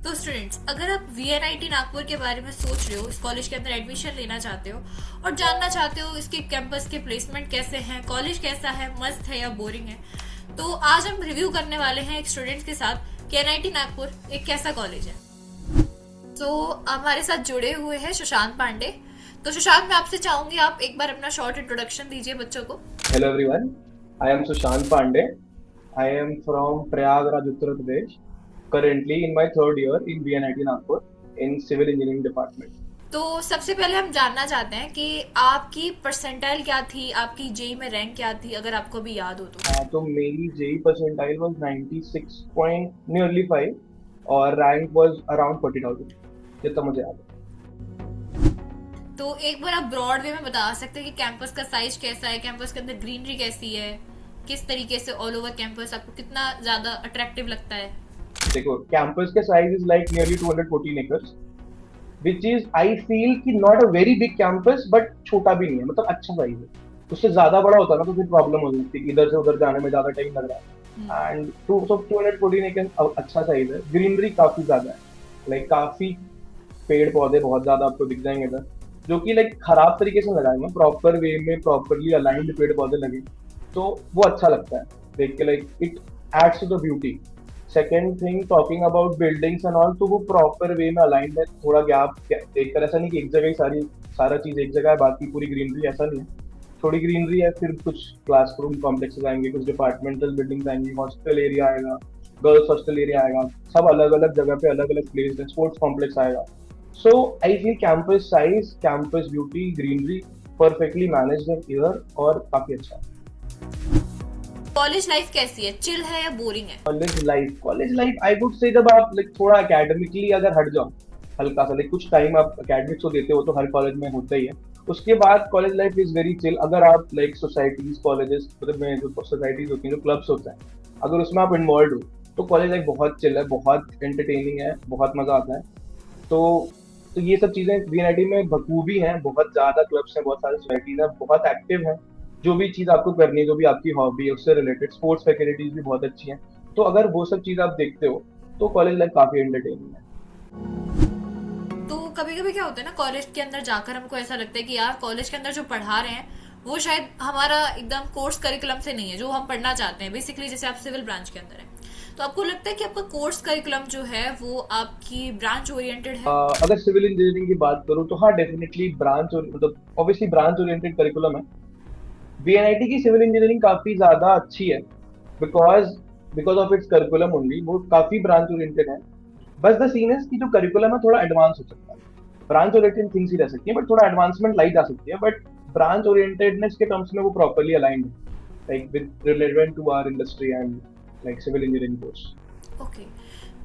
तो स्टूडेंट्स, अगर आप वीएनआईटी नागपुर के बारे में सोच रहे हो, इस कॉलेज के अंदर एडमिशन लेना चाहते हो और जानना चाहते हो इसके कैंपस के प्लेसमेंट कैसे हैं, कॉलेज कैसा है, मस्त है या बोरिंग है, तो आज हम रिव्यू करने वाले हैं एक स्टूडेंट्स के साथ कि एनआईटी नागपुर एक कैसा कॉलेज है। तो हमारे साथ जुड़े हुए हैं सुशांत पांडे। तो सुशांत, मैं आपसे चाहूंगी आप एक बार अपना शॉर्ट इंट्रोडक्शन दीजिए बच्चों को। Hello everyone, I am Sushant Pandey. I am from Prayagraj, Uttar Pradesh. Currently in my third year in VNIT Nagpur in Civil Engineering Department. तो सबसे पहले हम जानना चाहते हैं कि आपकी परसेंटाइल क्या थी, आपकी जेई में रैंक क्या थी, अगर आपको भी याद हो तो। तो मेरी JEE percentile was 96 point nearly 5 और rank was around 40,000 जितना मुझे याद है। तो एक बार आप ब्रॉड वे में बता सकते हैं कि कैंपस का साइज कैसा है, कैंपस के अंदर ग्रीनरी कैसी है, किस तरीके से ऑल ओवर कैंपस आपको कितना ज्यादा अट्रैक्टिव लगता है। देखो, कैंपस के size is like nearly 214 acres which is I feel कि not a very big campus but छोटा भी नहीं है, मतलब अच्छा साइज है। उससे ज्यादा बड़ा होता ना तो फिर प्रॉब्लम हो सकती है, इधर से उधर जाने में ज्यादा टाइम लग रहा है। एंड 214 acres अच्छा साइज है। ग्रीनरी काफी ज्यादा है, लाइक काफी पेड़ पौधे बहुत ज्यादा आपको दिख जाएंगे इधर, जो कि लाइक खराब तरीके से लगाए हैं, प्रॉपर वे में प्रॉपरली अलाइंड पेड़ पौधे लगे, तो वो अच्छा लगता है देख के। Like it adds to the beauty. Second thing, talking about buildings and all, तो वो प्रॉपर वे में अलाइंड है। थोड़ा गैप देखकर, ऐसा नहीं कि एक जगह ही सारा चीज एक जगह है बाकी पूरी ग्रीनरी, ऐसा नहीं है। थोड़ी ग्रीनरी है, फिर कुछ क्लासरूम कॉम्प्लेक्सेस आएंगे, कुछ डिपार्टमेंटल बिल्डिंग्स आएंगी, हॉस्टल एरिया आएगा, गर्ल्स हॉस्टल एरिया आएगा, सब अलग अलग जगह पे अलग अलग प्लेस है, स्पोर्ट्स कॉम्प्लेक्स आएगा। So I feel campus size, campus beauty, greenery perfectly managed है इधर और काफी अच्छा है। कॉलेज लाइफ कैसी है, चिल है या बोरिंग है। कॉलेज लाइफ आई वुड से, जब आप लाइक थोड़ा एकेडमिकली अगर हट जाओ, हल्का सा लाइक कुछ टाइम आप एकेडमिक्स को देते हो तो हर कॉलेज में होता ही है। उसके बाद college life is very chill. अगर आप लाइक सोसाइटीज, कॉलेजेस मतलब में जो सोसाइटीज होती हैं, जो क्लब्स होते हैं, अगर उसमें आप इन्वॉल्व हो तो कॉलेज लाइफ बहुत चिल है, बहुत एंटरटेनिंग है, बहुत मजा आता है। तो तो ये सब चीजें वीएनआईटी में बखूबी हैं। बहुत ज्यादा क्लब्स हैं, बहुत सारे सोसाइटीज हैं, बहुत एक्टिव हैं। जो भी चीज आपको करनी है, जो भी आपकी हॉबी है, उससे रिलेटेड स्पोर्ट्स फैसिलिटीज भी बहुत अच्छी हैं। तो अगर वो सब चीज आप देखते हो तो कॉलेज लाइफ काफी एंटरटेनिंग है। तो कभी कभी क्या होता है ना, कॉलेज के अंदर जाकर हमको ऐसा लगता है कि यार कॉलेज के अंदर जो पढ़ा रहे हैं वो शायद हमारा एकदम कोर्स करिकुलम से नहीं है जो हम पढ़ना चाहते हैं। बेसिकली जैसे आप सिविल ब्रांच के अंदर है, तो आपको लगता है कि आपका कोर्स करिकुलम जो है वो आपकी ब्रांच ओरिएंटेड है। अगर सिविल इंजीनियरिंग की बात करूँ तो हाँ, डेफिनेटली ब्रांच, मतलब ऑब्वियसली ब्रांच ओरिएंटेड करिकुलम है। वीएनआईटी की सिविल इंजीनियरिंग काफी ज्यादा अच्छी है, because because of its curriculum only. वो काफी ब्रांच ओरिएंटेड है। बस द सीन है कि जो करिकुलम है थोड़ा एडवांस हो सकता है। ब्रांच ओरिएंटेड थिंग्स ही रह सकती है, बट थोड़ा एडवांसमेंट लाई जा सकती है। बट ब्रांच ओरिएंटेडनेस के टर्म्स में वो प्रॉपरली अलाइंड है, like with relevant to our industry and like civil engineering course. Okay.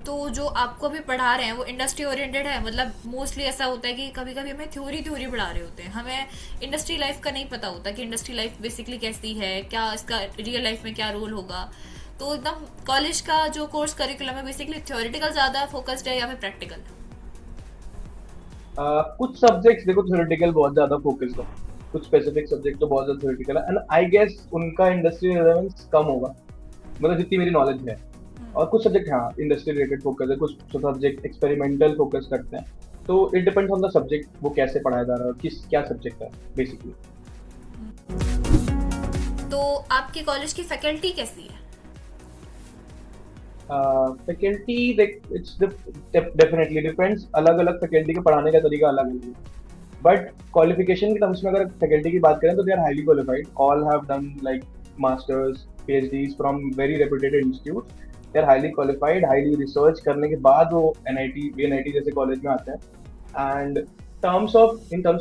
तो जो आपको अभी पढ़ा रहे हैं वो इंडस्ट्री ओरिएंटेड है, मतलब मोस्टली ऐसा होता है कि कभी कभी हमें थ्योरी थ्योरी पढ़ा रहे होते हैं, हमें इंडस्ट्री लाइफ का नहीं पता होता कि इंडस्ट्री लाइफ बेसिकली कैसी है, क्या इसका रियल लाइफ में क्या रोल होगा। तो एकदम कॉलेज का जो कोर्स करिकुलम है बेसिकली थ्योरेटिकल ज्यादा फोकस्ड है या फिर प्रैक्टिकल। कुछ सब्जेक्ट्स देखो थ्योरेटिकल बहुत ज्यादा फोकस्ड है, कुछ स्पेसिफिक सब्जेक्ट तो बहुत ज्यादा थ्योरेटिकल है, एंड आई गेस उनका इंडस्ट्री रिलेवेंस कम होगा, मतलब जितनी मेरी नॉलेज है। और कुछ सब्जेक्ट हाँ इंडस्ट्री रिलेटेड फोकस है, कुछ सब्जेक्ट एक्सपेरिमेंटल फोकस करते हैं। तो it depends on the subject, वो कैसे पढ़ाया जा रहा है और किस क्या सब्जेक्ट है बेसिकली। तो आपके कॉलेज की फैकल्टी कैसी है। फैकल्टी इट्स डेफिनेटली डिपेंड्स, अलग अलग फैकल्टी के पढ़ाने का तरीका अलग है। बट क्वालिफिकेशन के टर्म्स में अगर फैकल्टी की बात करें तो they are highly qualified, all have done like masters PhDs from very reputed institute. They are highly qualified, highly research करने के बाद वो एनआईटी वीएनआईटी जैसे कॉलेज में आते हैं। And in terms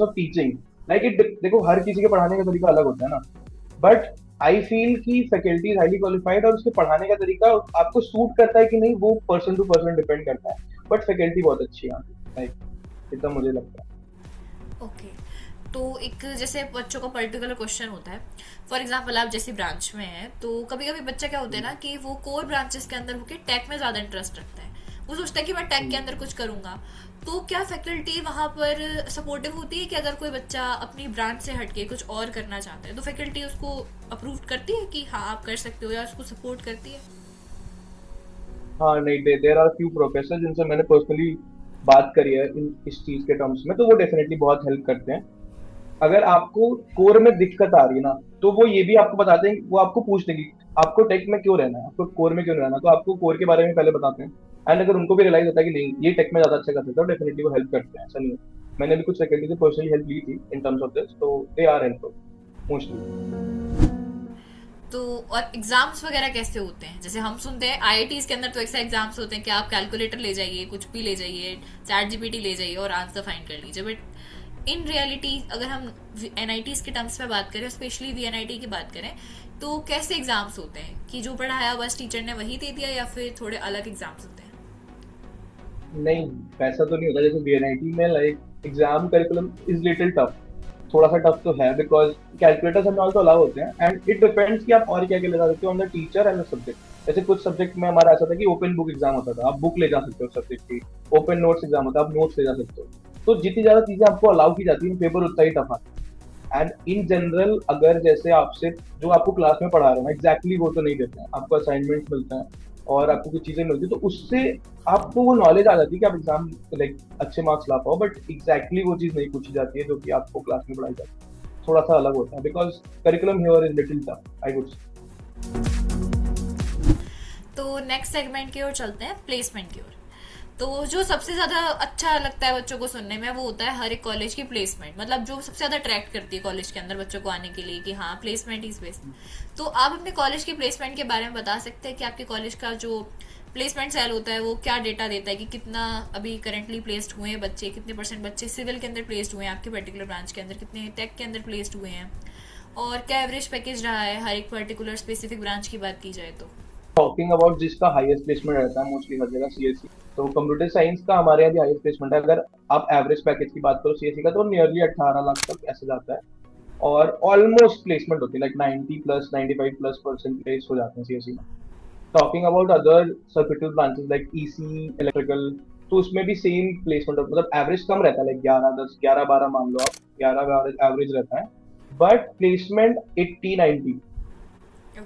of teaching, like it देखो हर किसी के पढ़ाने का तरीका अलग होता है ना, बट आई फील कि फैकल्टी इज हाईली क्वालिफाइड और उसके पढ़ाने का तरीका आपको सूट करता है कि नहीं, वो पर्सन टू पर्सन डिपेंड करता है। बट फैकल्टी बहुत अच्छी है, लाइक इतना मुझे लगता है। ओके। तो एक जैसे बच्चों का पर्टिकुलर क्वेश्चन होता है, फॉर एग्जांपल आप जैसी ब्रांच में हैं तो कभी कभी बच्चा क्या होता है ना कि वो कोर ब्रांचेस के अंदर होकर टेक में ज्यादा इंटरेस्ट रखता है, वो सोचता है कि मैं टेक के अंदर कुछ करूंगा। तो क्या फैकल्टी वहां पर सपोर्टिव होती है कि अगर कोई बच्चा अपनी ब्रांच से हटके कुछ और करना चाहता है तो फैकल्टी उसको अप्रूव करती है कि हाँ आप कर सकते हो, या उसको सपोर्ट करती है। हाँ नहीं, देयर आर फ्यू प्रोफेसर जिनसे मैंने पर्सनली बात करी है इस चीज के टर्म्स में, तो वो डेफिनेटली बहुत हेल्प करते हैं। अगर आपको कोर में दिक्कत आ रही है ना, तो वो ये भी आपको बताते हैं, वो आपको पूछ देंगे आपको टेक में क्यों रहना है, आपको कोर में क्यों नहीं रहना, तो आपको कोर के बारे में पहले बताते हैं। एंड अगर उनको भी रियलाइज होता है कि नहीं ये टेक में ज्यादा अच्छा कर सकता है, तो डेफिनेटली वो हेल्प करते हैं, ऐसा नहीं है। मैंने भी कुछ फैकल्टी से पर्सनली हेल्प ली थी इन टर्म्स ऑफ दिस, तो दे आर हेल्पफुल मोस्टली। तो और एग्जाम्स वगैरह कैसे होते हैं? जैसे हम सुनते हैं आईआईटीज के अंदर तो ऐसे एग्जाम्स होते हैं कि आप कैलकुलेटर ले जाइए, कुछ भी ले जाइए, चैट जीपीटी ले जाइए और आंसर फाइंड कर लीजिए, बट इन रियलिटी अगर हम एनआईटीज के टर्म्स में बात करें, स्पेशली वीएनआईटी की बात करें, तो कैसे एग्जाम्स होते हैं कि जो पढ़ाया बस टीचर ने वही दे दिया, या फिर थोड़े अलग एग्जाम्स होते हैं? नहीं, वैसा तो नहीं होता जैसे बीएनआईटी में, like exam curriculum is little tough, थोड़ा सा टफ तो है, बिकॉज कैलकुलेटर्स एंड ऑल तो अलाउ होते हैं, एंड इट डिपेंड्स कि आप और क्या क्या ले जा सकते हो on the teacher and the subject. जैसे कुछ सब्जेक्ट में हमारा ऐसा था कि ओपन बुक एग्जाम होता था, आप बुक ले जा सकते हो सब्जेक्ट की। ओपन नोट्स एग्जाम होता है, आप नोट्स ले जा सकते हो। तो जितनी ज्यादा चीजें आपको अलाउ की जाती है, पेपर उतना ही टफ आता है। एंड इन जनरल अगर जैसे आपसे जो आपको क्लास में पढ़ा रहे हैं एग्जैक्टली वो तो नहीं देते हैं, आपको असाइनमेंट मिलते हैं और आपको कुछ चीजें मिलती है, तो उससे आपको वो नॉलेज आ जाती है कि आप एग्जाम लाइक अच्छे मार्क्स ला पाओ, बट एग्जैक्टली वो चीज नहीं पूछी जाती है जो कि आपको क्लास में पढ़ाई जाती है। थोड़ा सा अलग होता है, because curriculum here is little tough I would. तो नेक्स्ट सेगमेंट की ओर चलते हैं, प्लेसमेंट की ओर। तो जो सबसे ज्यादा अच्छा लगता है बच्चों को सुनने में, वो होता है हर एक कॉलेज की प्लेसमेंट, मतलब जो सबसे ज्यादा अट्रैक्ट करती है कॉलेज के अंदर बच्चों को आने के लिए कि हाँ प्लेसमेंट इज बेस्ट। तो आप अपने कॉलेज की प्लेसमेंट के बारे में बता सकते हैं कि आपके कॉलेज का जो प्लेसमेंट सेल होता है वो क्या डेटा देता है कि कितना अभी करंटली प्लेस्ड हुए हैं बच्चे, कितने परसेंट बच्चे सिविल के अंदर प्लेस्ड हुए हैं आपके पर्टिकुलर ब्रांच के अंदर, कितने टेक के अंदर प्लेस्ड हुए हैं, और क्या एवरेज पैकेज रहा है हर एक पर्टिकुलर स्पेसिफिक ब्रांच की बात की जाए तो? टॉकिंग अबाउट जिसका हाईएस्ट प्लेसमेंट रहता है मोस्टली हर जगह, सीएससी। तो कंप्यूटर साइंस का हमारे यहाँ भी हाईएस्ट प्लेसमेंट है। अगर आप एवरेज पैकेज की बात करो सीएससी का, तो नियरली 18 लाख तक ऐसे जाता है। और ऑलमोस्ट प्लेसमेंट होती है, लाइक 90 प्लस 95+% प्लेस हो जाते हैं सीएससी में। Talking about other circuital branches like EC electrical, तो उसमें भी सेम प्लेसमेंट, मतलब एवरेज कम रहता है, लाइक 11 10 11 12 मान लो आप, 11 एवरेज रहता है, बट प्लेसमेंट 80 90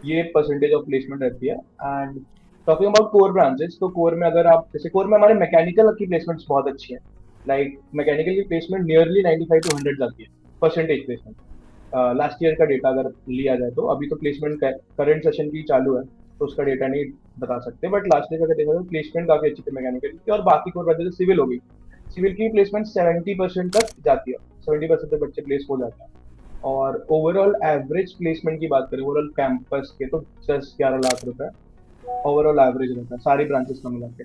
ये परसेंटेज ऑफ प्लेसमेंट रहती है। And talking about core branches, तो कोर में अगर आप जैसे कोर में हमारे मैकेनिकल की प्लेसमेंट्स बहुत अच्छी है, लाइक मैकेनिकल की प्लेसमेंट नियरली 95 to 100 जाती है, परसेंटेज प्लेसमेंट। लास्ट ईयर का डेटा अगर लिया जाए तो, अभी तो प्लेसमेंट करंट सेशन की चालू है तो उसका डेटा नहीं बता सकते, बट लास्ट ईयर का देखा जाए तो प्लेसमेंट काफी अच्छी थी मैकेनिकल की। और बाकी कोर ब्रांचेस सिविल हो गई, सिविल की प्लेसमेंट 70% तक जाती है, 70% तक बच्चे प्लेस हो जाते हैं। और ओवरऑल एवरेज प्लेसमेंट की बात करें ओवरऑल कैंपस के, तो 10 11 लाख रुपए ओवरऑल एवरेज रहता है सारी ब्रांचेस का मिला के।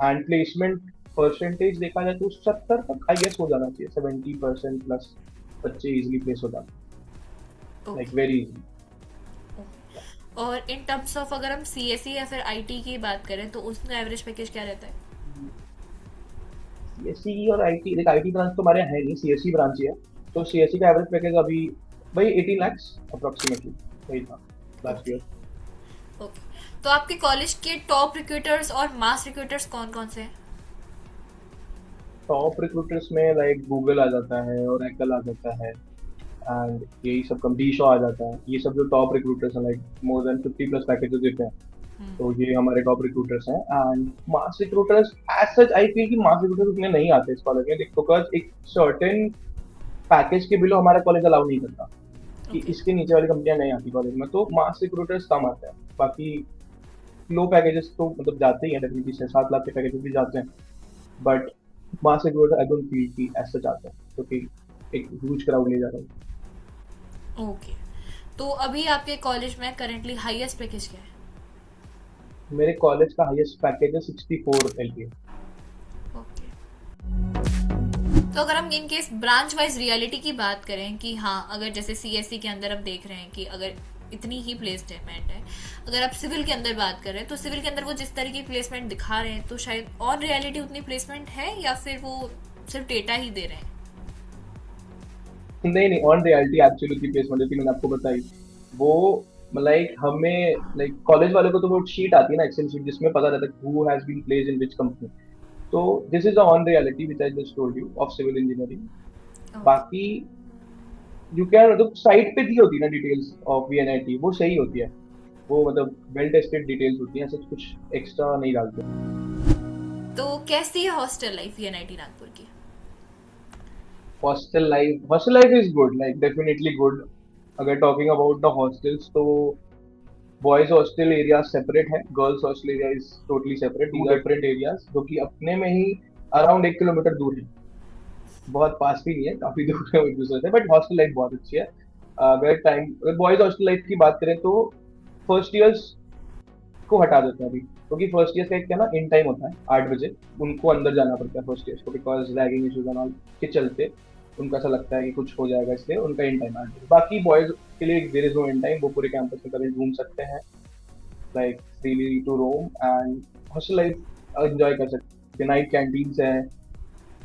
एंड प्लेसमेंट परसेंटेज देखा जाए तो 70 तक आई गेस हो जाना चाहिए, 70% प्लस बच्चे इजिली प्लेस हो जाते हैं, लाइक ओके। Very easy. और इन टर्म्स ऑफ अगर हम सीएससी या फिर आईटी की बात करें तो उसका एवरेज पैकेज क्या रहता है? सीएससी और आईटी, देख आईटी ब्रांच तो हमारे यहाँ है नहीं, सीएससी ब्रांच ही है। तो सीएससी का एवरेज पैकेज अभी भाई 18 lakhs अप्रोक्सीमेटली वही था लास्ट ईयर। ओके। ओके। तो आपके कॉलेज के टॉप रिक्रूटर्स और मास रिक्रूटर्स कौन कौन से हैं? टॉप रिक्रूटर्स में लाइक गूगल आ जाता है, और एकल आ जाता है, एंड यही सब कम डी शो आ जाता है। ये सब जो टॉप रिक्रूटर्स हैं, लाइक मोर देन 50+ पैकेजेस देते हैं, तो ये हमारे टॉप रिक्रूटर्स हैं। And mass recruiters as such I feel कि मास रिक्रूटर्स उतने नहीं आते इस कॉलेज में, बिकॉज एक सर्टेन पैकेज के बिलो हमारा कॉलेज अलाउ नहीं करता कि ओके। इसके नीचे वाली कंपनियां नहीं आती कॉलेज में, तो मास रिक्रूटर्स कम आते हैं। बाकी लो पैकेजेस तो मतलब जाते ही हैं डेफिनेटली, 6 7 लाख के पैकेजेस भी जाते हैं, but mass recruiter I don't feel कि ऐसा जाते हैं, क्योंकि एक ह्यूज क्राउड ले जा रहा है। ओके। तो अभी आपके कॉलेज में करंटली हाईएस्ट पैकेज क्या है? मेरे कॉलेज का हाईएस्ट पैकेज है 64 LPA। ओके। तो अगर हम in case branch wise reality की बात करें कि हाँ अगर जैसे सीएससी के अंदर हम देख रहे हैं कि अगर इतनी ही प्लेसमेंट है, अगर आप सिविल के अंदर बात कर रहे हैं तो सिविल के अंदर वो जिस तरह की प्लेसमेंट दिखा रहे हैं तो शायद ऑन रियलिटी उतनी प्लेसमेंट है, या फिर वो सिर्फ डेटा ही दे रहे हैं? नहीं नहीं, ऑन रियलिटी एक्चुअली की प्लेसमेंट थी, मैंने आपको बताई वो। लाइक हमें लाइक कॉलेज वाले को तो वो शीट आती है ना, एक्सेल शीट, जिसमें पता रहता है who has been placed in which company. तो this is the on reality which I just told you of civil engineering. Okay. बाकी यू कैन, तो साइट पे दी होती है ना डिटेल्स ऑफ वीएनआईटी, वो सही होती है। वो मतलब वेल टेस्टेड डिटेल्स होती हैं, ऐसा कुछ एक्स्ट्रा नहीं डालते। तो कैसी है हॉस्टल लाइफ वीएनआईटी नागपुर की? Hostel life is good, like definitely good. अगर टॉकिंग अबाउट द हॉस्टल्स, तो बॉयज हॉस्टल एरिया सेपरेट है, girls hostel area is totally separate, two different areas जो कि अपने में ही अराउंड 1 किलोमीटर दूर है। बहुत पास भी नहीं है, काफी दूर है एक दूसरे से, बट हॉस्टल लाइफ बहुत अच्छी है। अगर बॉयज हॉस्टल लाइफ की बात करें तो फर्स्ट ईयर्स को हटा देते हैं अभी, क्योंकि फर्स्ट ईयर का एक क्या ना इन टाइम होता है 8 बजे, उनको अंदर जाना पड़ता है फर्स्ट ईयर को, because ragging issues and all के चलते उनको ऐसा लगता है कि कुछ हो जाएगा, इसलिए उनका इन टाइम 8 बजे। बाकी बॉयज के लिए there is no in time, वो पूरे कैंपस में कभी घूम सकते हैं, like freely to roam and hostel life enjoy कर सकते हैं। नाइट कैंटीन्स हैं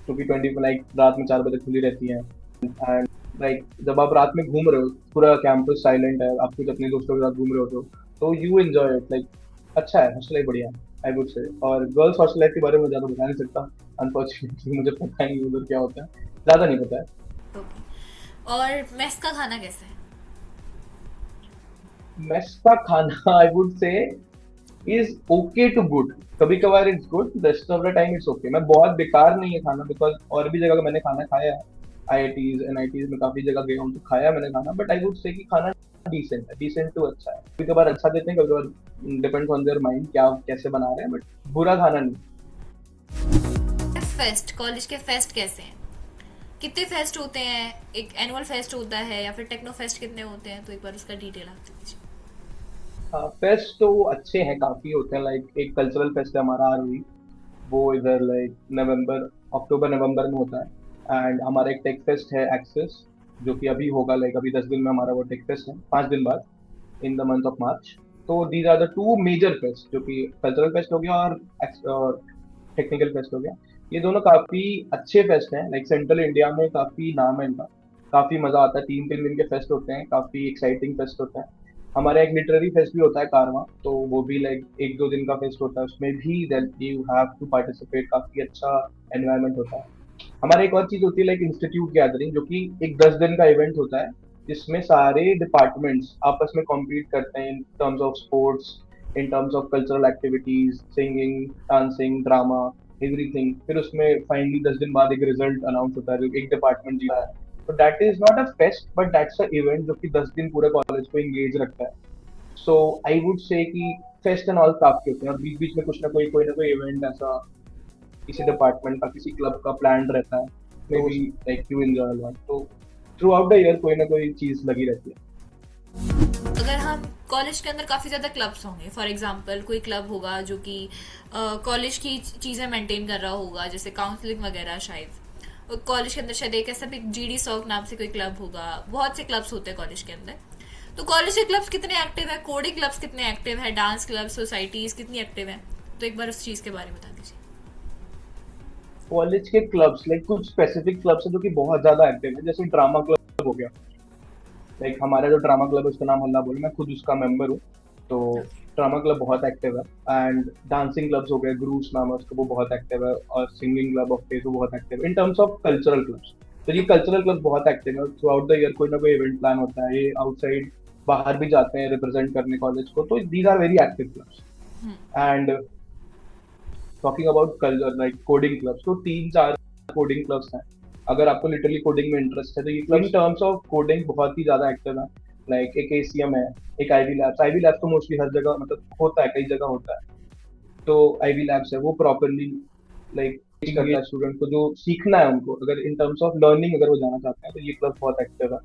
जो कि 20 लाइक रात में 4 बजे खुली रहती हैं। एंड लाइक जब आप रात में घूम रहे हो, पूरा कैंपस साइलेंट है, आप कुछ अपने दोस्तों के साथ घूम रहे हो, तो यू एंजॉय इट, लाइक अच्छा है, हॉस्टल लाइफ बढ़िया है आई वुड से। और गर्ल्स हॉस्टल लाइफ के बारे में ज्यादा बता नहीं सकता, अनफॉर्चुनेटली मुझे पता नहीं उधर क्या होता है, ज्यादा नहीं पता है। ओके। और मेस का खाना कैसा है? मेस का खाना I would say is okay to good, कभी कभार it's good, rest of the time it's okay. मैं बहुत बेकार नहीं है खाना, बिकॉज और भी जगह का मैंने खाना खाया है, आईआईटीज एनआईटीज में काफी जगह गया हूँ तो खाया मैंने खाना, बट आई वुड से कि खाना डिसेंट है, डिसेंट टू अच्छा है। कभी कभार अच्छा देते हैं, कभी कभार डिपेंड्स ऑन देयर माइंड क्या कैसे बना रहे हैं, बट बुरा खाना नहीं। फेस्ट, कॉलेज के फेस्ट कैसे हैं? कितने फेस्ट होते हैं? एक एनुअल फेस्ट होता है या फिर टेक्नो फेस्ट कितने होते हैं? तो एक बार उसका डिटेल आप दे दीजिए। फेस्ट तो अच्छे हैं, काफी होते हैं, लाइक एक कल्चरल फेस्ट है हमारा आरवी, वो इधर लाइक नवंबर अक्टूबर नवंबर में होता है। एंड हमारा एक टेक फेस्ट है एक्सेस, जो कि अभी होगा, लाइक अभी 10 दिन में हमारा वो टेक फेस्ट है, 5 दिन बाद, in the month of March. तो these are the two major fest, जो कि कल्चरल फेस्ट हो गया और टेक्निकल फेस्ट हो गया। ये दोनों काफी अच्छे फेस्ट हैं, लाइक सेंट्रल इंडिया में काफी नाम है इनका, काफी मजा आता है, 3 3 दिन के फेस्ट होते हैं, काफी एक्साइटिंग फेस्ट होते हैं। हमारा एक लिटरेरी फेस्ट भी होता है कारवा, तो वो भी लाइक 1 2 दिन का फेस्ट होता है, उसमें भी यू हैव टू पार्टिसिपेट, काफी अच्छा एनवायरनमेंट होता है। हमारा एक और चीज होती है लाइक इंस्टीट्यूट गैदरिंग, जो कि एक 10 दिन का इवेंट होता है, जिसमें सारे डिपार्टमेंट्स आपस में कॉम्पीट करते हैं in terms of sports, in terms of cultural activities, singing, dancing, drama, everything. फिर उसमें फाइनली 10 दिन बाद एक रिजल्ट अनाउंस होता है, जो एक डिपार्टमेंट जीता है। तो that is not a fest, but that's a event जो कि 10 दिन पूरे कॉलेज को एंगेज रखता है। सो आई वुड से कि फेस्ट एंड ऑल काफी होते हैं, और बीच बीच में कुछ ना कोई इवेंट ऐसा किसी डिपार्टमेंट का, किसी क्लब का प्लान रहता है, may be like you enjoy lot. तो थ्रू आउट द ईयर कोई ना कोई चीज लगी रहती है। अगर हम कॉलेज के अंदर काफ़ी ज़्यादा क्लब्स होंगे, फॉर एग्जांपल कोई क्लब होगा जो कि कॉलेज की चीज़ें मेंटेन कर रहा होगा, जैसे काउंसलिंग वगैरह शायद। और कॉलेज के अंदर शायद एक ऐसा भी जीडी सॉक नाम से कोई क्लब होगा, बहुत से क्लब्स होते हैं कॉलेज के अंदर। तो कॉलेज के क्लब्स कितने एक्टिव है? कोडिंग क्लब्स कितने एक्टिव है? डांस क्लब, सोसाइटीज कितनी एक्टिव है? तो एक बार उस चीज़ के बारे में बता दीजिए। कॉलेज के क्लब्स, लाइक कुछ स्पेसिफिक क्लब्स है जो कि बहुत ज्यादा एक्टिव है, जैसे ड्रामा क्लब हो गया, लाइक हमारा जो ड्रामा क्लब है उसका नाम हल्ला बोल, मैं खुद उसका मेंबर हूँ, तो ड्रामा क्लब बहुत एक्टिव है। एंड डांसिंग क्लब्स हो गए, ग्रूव्स नाम है उसका, वो बहुत एक्टिव है, और सिंगिंग क्लब ऑफ फेस वो बहुत एक्टिव है। In terms of cultural clubs, तो ये कल्चरल क्लब बहुत एक्टिव है, थ्रू आउट द ईयर कोई ना कोई इवेंट प्लान होता है, ये आउटसाइड बाहर भी जाते हैं रिप्रेजेंट करने कॉलेज को, तो these are very active clubs. And talking about culture like coding clubs, तो 3 4 कोडिंग क्लब्स हैं। अगर आपको लिटरली कोडिंग में इंटरेस्ट है तो ये club in terms of coding बहुत ही ज्यादा एक्टिव है। लाइक एक एसीएम है, एक आईवी लैब्स तो मोस्टली हर जगह मतलब होता है, कई जगह होता है। तो आईवी लैब्स है, वो प्रॉपरली लाइक करता है स्टूडेंट को जो सीखना है उनको, अगर इन टर्म्स ऑफ लर्निंग अगर वो जाना चाहते हैं तो ये क्लब बहुत एक्टिव है।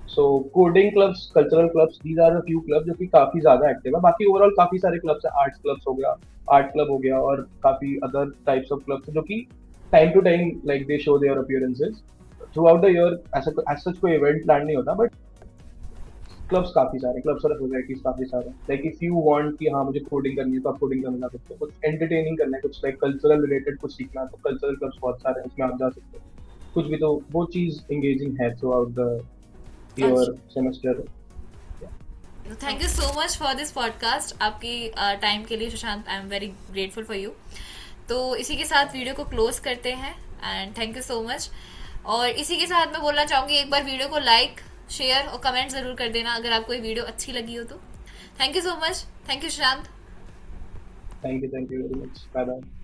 So coding clubs, cultural clubs, these are few club जो कि काफी ज्यादा एक्टिव है। बाकी ओवरऑल काफी सारे क्लब्स है, आर्ट्स क्लब्स हो गया, आर्ट क्लब हो गया, और काफी अदर टाइप्स ऑफ क्लब्स जो कि time to time like they show their appearances throughout the year. ऐसा सच कोई इवेंट प्लान नहीं होता, बट क्लब्स काफी सारे, क्लब्स और सोसाइटीज काफी सारे। लाइक इफ यू वांट कि हाँ मुझे कोडिंग करनी है तो आप कोडिंग करने जा सकते हो, कुछ एंटरटेनिंग करना है, कुछ लाइक कल्चरल रिलेटेड कुछ सीखना है, तो कल्चरल क्लब्स बहुत सारे हैं, उसमें आप जा सकते हो। कुछ भी, तो वो चीज एंगेजिंग है through out the year semester. Thank you so much for this podcast. आपकी टाइम के लिए Sushant, I am very grateful for you. तो इसी के साथ वीडियो को क्लोज करते हैं, and thank you so much. और इसी के साथ मैं बोलना चाहूँगी, एक बार वीडियो को लाइक, शेयर और कमेंट ज़रूर कर देना अगर आपको ये वीडियो अच्छी लगी हो तो। Thank you so much, thank you Shrant. Thank you very much, bye bye.